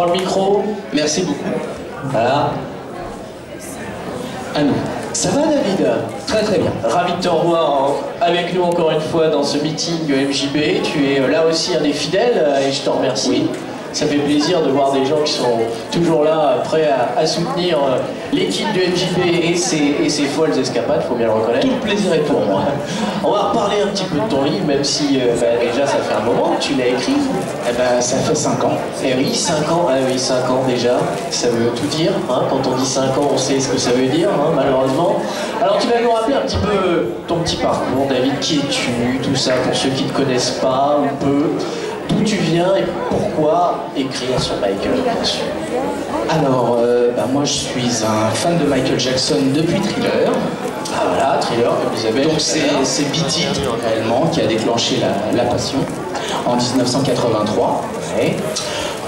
prends le micro. Merci beaucoup. Voilà. À nous. Ça va, David? Très très bien. Ravi de te revoir avec nous encore une fois dans ce meeting MJB. Tu es là aussi un des fidèles et je t'en remercie. Oui. Ça fait plaisir de voir des gens qui sont toujours là, prêts à soutenir l'équipe de MJB et ses folles escapades, faut bien le reconnaître. Tout le plaisir est pour moi. On va reparler un petit peu de ton livre, même si déjà ça fait un moment que tu l'as écrit. Eh ben, ça fait 5 ans. Eh oui, 5 ans, ah oui, 5 ans déjà, ça veut tout dire. Hein. Quand on dit 5 ans, on sait ce que ça veut dire, hein, malheureusement. Alors tu vas nous rappeler un petit peu ton petit parcours, David, qui es-tu, tout ça, pour ceux qui ne te connaissent pas ou peu. D'où tu viens et pourquoi écrire sur Michael, bien sûr. Alors, moi je suis un fan de Michael Jackson depuis Thriller. Ah voilà, Thriller, comme Isabelle. Donc c'est Beat It, réellement, qui a déclenché la passion en 1983. Ouais.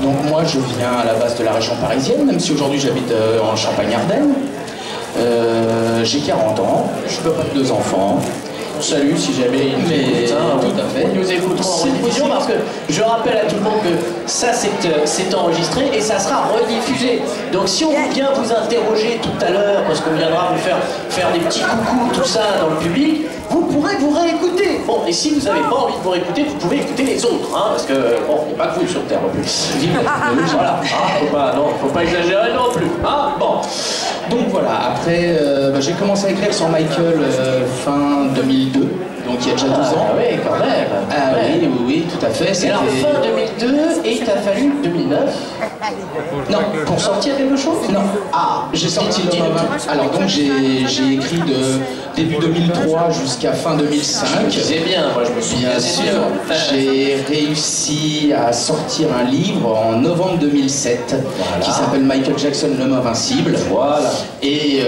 Donc moi je viens à la base de la région parisienne, même si aujourd'hui j'habite en Champagne-Ardenne. J'ai 40 ans, je peux pas de 2 enfants. Salut si jamais ils nous écoutent, hein, tout à fait. Ils nous écouteront en rediffusion parce que je rappelle à tout le monde que ça c'est enregistré et ça sera rediffusé. Donc si on vient vous interroger tout à l'heure, parce qu'on viendra vous faire des petits coucous, tout ça dans le public, vous pourrez vous réécouter. Bon, et si vous n'avez pas envie de vous réécouter, vous pouvez écouter les autres, hein, parce que bon, il n'y a pas que vous sur Terre en plus. Voilà, faut pas exagérer non plus. Hein, bon. Donc voilà, après j'ai commencé à écrire sur Michael fin 2002, donc il y a déjà 12 ans. Ah oui, quand même. Ah ouais. oui, tout à fait. Et alors fin 2002, et il t'a fallu 2009 Non, pour sortir quelque chose? Non. Ah, j'ai sorti le Alors donc j'ai écrit de début 2003 jusqu'à fin 2005. C'est bien, moi je me souviens. Bien sûr. J'ai réussi à sortir un livre en novembre 2007 qui s'appelle Michael Jackson, l'homme invincible. Voilà. Et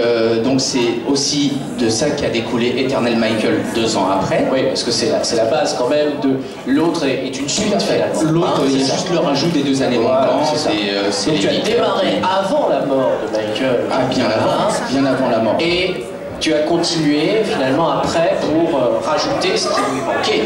donc c'est aussi de ça qu'a découlé Eternal Michael 2 ans après. Oui, parce que c'est la base quand même de l'autre est une suite. L'autre, il y a juste le rajout des 2 années manquantes. Donc tu as démarré avant la mort de Michael. Ah, bien avant la mort. Et tu as continué finalement après pour rajouter ce qui lui manquait.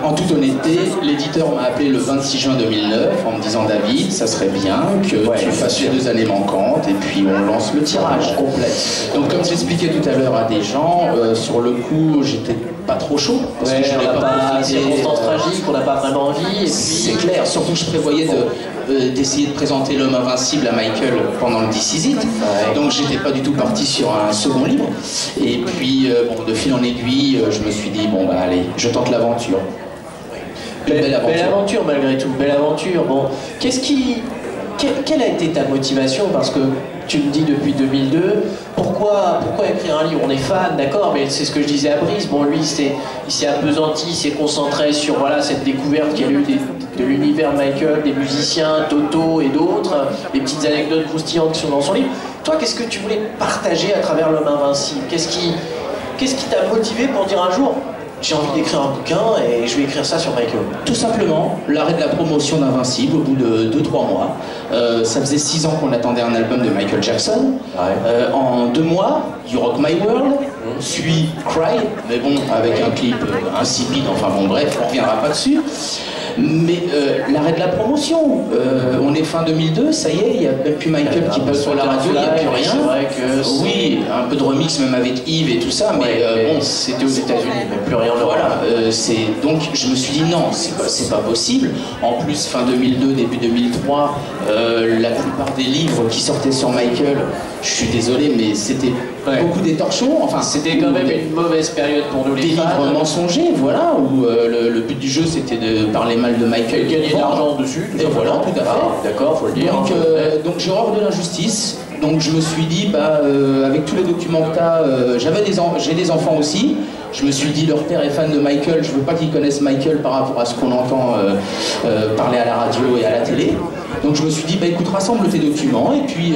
En toute honnêteté, l'éditeur m'a appelé le 26 juin 2009 en me disant David, ça serait bien que tu fasses les 2 années manquantes et puis on lance le tirage complet. Donc comme j'expliquais tout à l'heure à des gens, sur le coup j'étais pas trop chaud parce que je n'avais pas circonstances tragiques, on n'a pas vraiment envie. Et puis c'est clair, surtout que je prévoyais d'essayer de présenter l'homme invincible à Michael pendant le This Is It. Donc j'étais pas du tout parti sur un second livre. Et puis de fil en aiguille, je me suis dit bon bah allez, je tente l'aventure. Belle aventure malgré tout, belle aventure. Bon, quelle a été ta motivation? Parce que tu me dis depuis 2002, pourquoi écrire un livre? On est fan, d'accord, mais c'est ce que je disais à Brice. Bon, lui, il s'est appesanti, il s'est concentré sur cette découverte qu'il y a eu de l'univers Michael, des musiciens, Toto et d'autres, les petites anecdotes croustillantes qui sont dans son livre. Toi, qu'est-ce que tu voulais partager à travers l'homme invincible? Qu'est-ce qui t'a motivé pour dire un jour j'ai envie d'écrire un bouquin et je vais écrire ça sur Michael? Tout simplement, l'arrêt de la promotion d'Invincible au bout de 2-3 mois. Ça faisait 6 ans qu'on attendait un album de Michael Jackson. En 2 mois, You Rock My World, suit Cry, mais bon, avec un clip insipide, enfin bon bref, on ne reviendra pas dessus. Mais l'arrêt de la promotion, on est fin 2002, ça y est, il n'y a même plus Michael qui passe sur la radio, il n'y a plus rien. C'est vrai que oui, un peu de remix même avec Yves et tout ça, mais bon, c'était aux États-Unis, mais plus rien. Voilà, donc je me suis dit non, c'est pas possible. En plus, fin 2002, début 2003, la plupart des livres qui sortaient sur Michael, je suis désolé, mais c'était beaucoup des torchons. Enfin, c'était quand même une mauvaise période pour nous les fans. Des livres mensongers, voilà, où le but du jeu c'était de parler mal de Michael, gagner de l'argent dessus. Et voilà, tout à fait. D'accord, faut le dire. Donc j'ai horreur de l'injustice. Donc je me suis dit, avec tous les documents que tu as, j'ai des enfants aussi. Je me suis dit, leur père est fan de Michael, je veux pas qu'ils connaissent Michael par rapport à ce qu'on entend parler à la radio et à la télé. Donc je me suis dit, écoute, rassemble tes documents et puis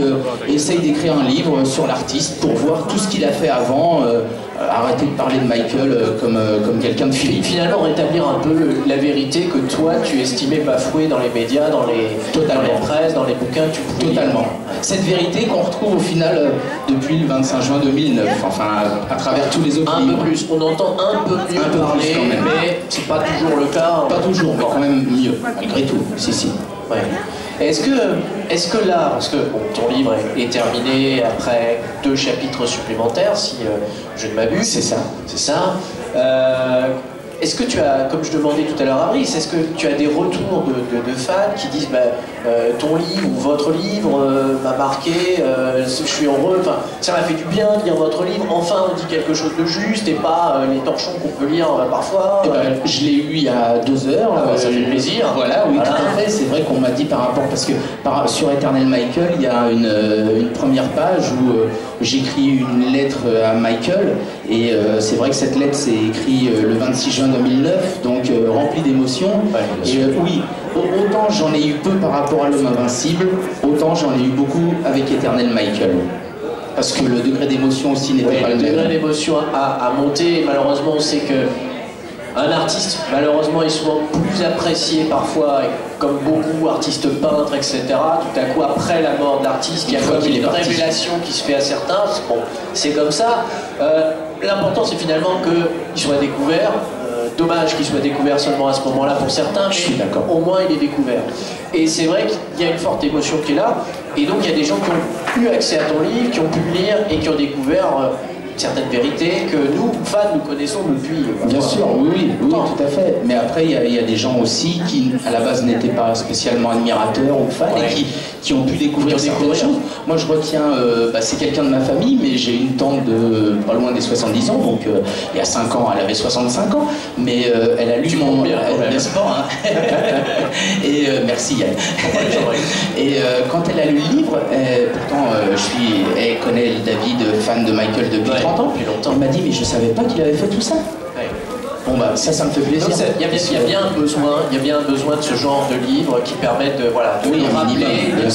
essaye d'écrire un livre sur l'artiste pour voir tout ce qu'il a fait avant, arrêter de parler de Michael comme quelqu'un de fini. Finalement, rétablir un peu la vérité que toi, tu estimais bafouée dans les médias, dans les presses, dans les bouquins que tu pouvais lire. Cette vérité qu'on retrouve au final depuis le 25 juin 2009, enfin à travers tous les autres livres. Un peu plus, on entend un peu mieux parler, quand même. mais c'est pas toujours le cas. Pas toujours, mais quand même mieux, malgré tout, si. Ouais. Est-ce que là, parce que bon, ton livre est terminé après 2 chapitres supplémentaires, si je ne m'abuse. C'est ça. C'est ça. Est-ce que tu as, comme je demandais tout à l'heure à Brice, est-ce que tu as des retours de fans qui disent ton livre ou votre livre m'a marqué, je suis heureux, enfin, ça m'a fait du bien de lire votre livre, enfin on dit quelque chose de juste et pas les torchons qu'on peut lire parfois je l'ai eu il y a 2 heures. Ça fait plaisir. Voilà, oui, tout à fait. C'est vrai qu'on m'a dit par rapport, parce que sur Eternal Michael, il y a une première page où j'écris une lettre à Michael, et c'est vrai que cette lettre s'est écrite le 26 juin 2009, donc remplie d'émotions. Et oui, autant j'en ai eu peu par rapport à L'Homme Invincible, autant j'en ai eu beaucoup avec Eternal Michael. Parce que le degré d'émotion aussi n'était pas le même. Le degré d'émotion a monté, et malheureusement on sait que un artiste, malheureusement, est souvent plus apprécié parfois, comme beaucoup, artistes peintres, etc. Tout à coup, après la mort de l'artiste, il y a comme une révélation qui se fait à certains. Bon, c'est comme ça. L'important, c'est finalement qu'il soit découvert. Dommage qu'il soit découvert seulement à ce moment-là pour certains, mais au moins il est découvert. Et c'est vrai qu'il y a une forte émotion qui est là, et donc il y a des gens qui ont eu accès à ton livre, qui ont pu le lire et qui ont découvert certaines vérités que nous, fans, nous connaissons depuis. Bien sûr, oui, tout à fait. Mais après, il y a des gens aussi qui, à la base, n'étaient pas spécialement admirateurs ou fans, et qui ont pu découvrir certaines choses. Moi, je retiens, c'est quelqu'un de ma famille, mais j'ai une tante de pas loin des 70 ans, donc il y a 5 ans, elle avait 65 ans, mais elle a lu mon... N'est-ce pas, hein. Et merci, Yann. Et quand elle a lu le livre, pourtant, elle connaît David, fan de Michael depuis 30 ans, elle m'a dit, mais je savais pas qu'il avait fait tout ça. Bon bah ça me fait plaisir. Il y a bien un besoin de ce genre de livres qui permettent de nous rappeler le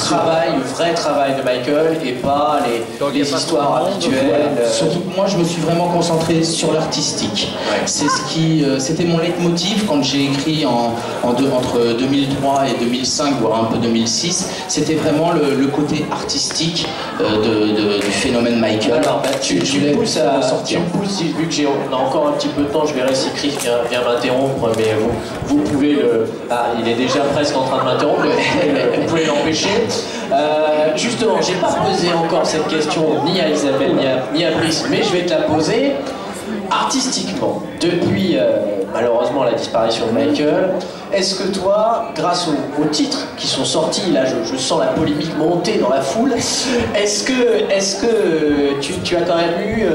vrai travail de Michael et pas les histoires habituelles. Surtout que moi je me suis vraiment concentré sur l'artistique. C'est c'était mon leitmotiv quand j'ai écrit entre 2003 et 2005, voire un peu 2006. C'était vraiment le côté artistique du phénomène Michael. Alors tu me pousses, vu que on a encore un petit peu de temps, je verrai si Chris vient m'interrompre, mais vous pouvez le... Ah, il est déjà presque en train de m'interrompre, vous pouvez l'empêcher. Justement, j'ai pas posé encore cette question ni à Isabelle ni à Brice, mais je vais te la poser. Artistiquement, depuis malheureusement la disparition de Michael, est-ce que toi, grâce aux titres qui sont sortis, là je sens la polémique monter dans la foule, est-ce que tu as quand même eu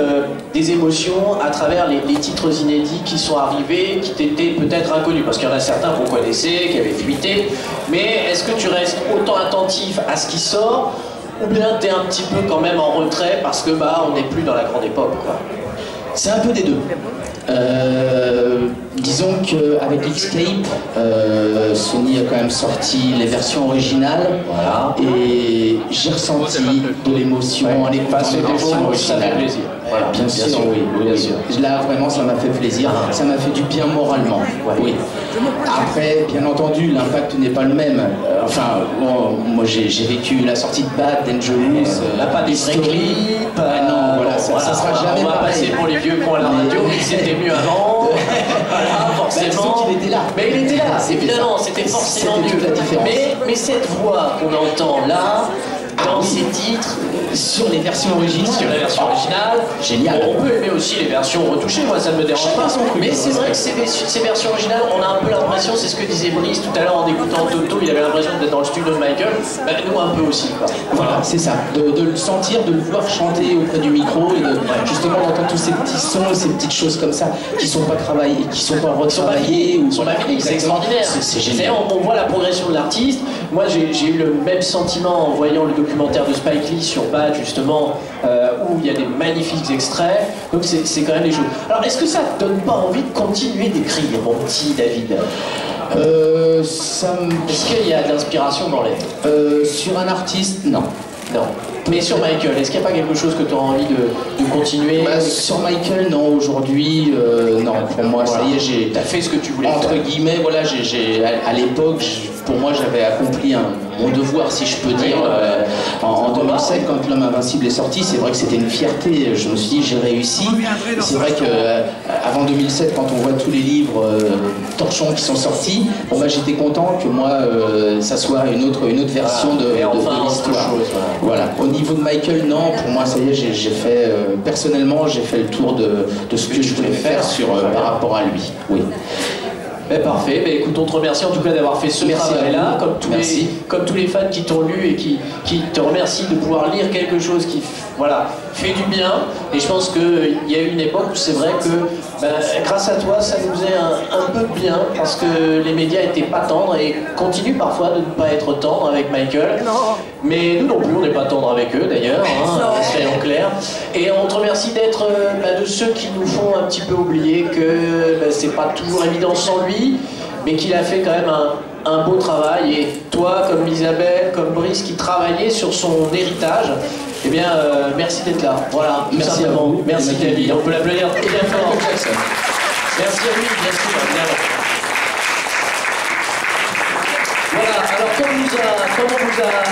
des émotions à travers les titres inédits qui sont arrivés, qui t'étaient peut-être inconnus, parce qu'il y en a certains qu'on connaissait, qui avaient fuité, mais est-ce que tu restes autant attentif à ce qui sort, ou bien tu es un petit peu quand même en retrait parce que on n'est plus dans la grande époque, quoi? C'est un peu des deux. Disons qu'avec Escape, Sony a quand même sorti les versions originales, et j'ai ressenti de l'émotion en écoutant les versions originales. Voilà, bien sûr, oui. Là, vraiment, ça m'a fait plaisir. Ça m'a fait du bien moralement. Oui. Après, bien entendu, l'impact n'est pas le même. Moi, j'ai vécu la sortie de Bad, Dangerous, pas des vrais clips. Non, voilà, ça sera jamais on va passer pour les vieux cons à la radio, mais c'était mieux avant. Voilà, forcément. Il était là. Mais il était là, évidemment, c'était forcément mieux. Mais cette voix qu'on entend là, dans ces titres, sur les versions originales. Sur la version originale. Génial. On peut aimer aussi les versions retouchées, moi ça ne me dérange pas. Mais c'est vrai que ces versions originales, on a un peu l'impression, c'est ce que disait Brice tout à l'heure en écoutant Toto, il avait l'impression d'être dans le studio de Michael. Nous un peu aussi, quoi. Voilà, c'est ça. De le sentir, de le voir chanter auprès du micro, et justement d'entendre tous ces petits sons, ces petites choses comme ça, qui sont pas travaillées, qui sont pas retravaillées. C'est extraordinaire. C'est génial. On voit la progression de l'artiste. Moi j'ai eu le même sentiment en voyant le documentaire de Spike Lee sur Bad, justement, où il y a des magnifiques extraits. Donc c'est quand même des choses. Alors est-ce que ça te donne pas envie de continuer d'écrire, mon petit David? Est-ce qu'il y a de l'inspiration dans l'air? Sur un artiste, non. Non. Mais sur Michael, est-ce qu'il n'y a pas quelque chose que tu as envie de continuer? Sur Michael, non, aujourd'hui, non. Pour moi, ça y est, t'as fait ce que tu voulais entre guillemets, voilà, à l'époque, pour moi, j'avais accompli mon devoir, si je peux dire, en 2007, quand L'Homme Invincible est sorti. C'est vrai que c'était une fierté. Je me suis dit, j'ai réussi. C'est vrai qu'avant 2007, quand on voit tous les livres torchons qui sont sortis, bon, bah, j'étais content que moi, ça soit une autre version de l'histoire. Voilà. Au niveau de Michael, non, pour moi, ça y est, j'ai fait, personnellement, j'ai fait le tour de ce que je voulais faire par rapport à lui. Oui. Ben parfait, ben écoute, on te remercie en tout cas d'avoir fait ce travail-là, comme tous les fans qui t'ont lu et qui te remercient de pouvoir lire quelque chose qui fait du bien. Et je pense qu'il y a eu une époque où c'est vrai que grâce à toi, ça nous faisait un peu de bien, parce que les médias n'étaient pas tendres et continuent parfois de ne pas être tendres avec Michael. Non. Mais nous non plus, on n'est pas tendres avec eux d'ailleurs, soyons clairs. Et on te remercie d'être de ceux qui nous font un petit peu oublier que c'est pas toujours évident sans lui, mais qu'il a fait quand même un beau travail. Et toi, comme Isabelle, comme Brice, qui travaillait sur son héritage, eh bien, merci d'être là. Voilà, merci à vous. Merci David. On peut l'applaudir très bien fort. Merci à lui, bien sûr. Voilà, alors comme on vous a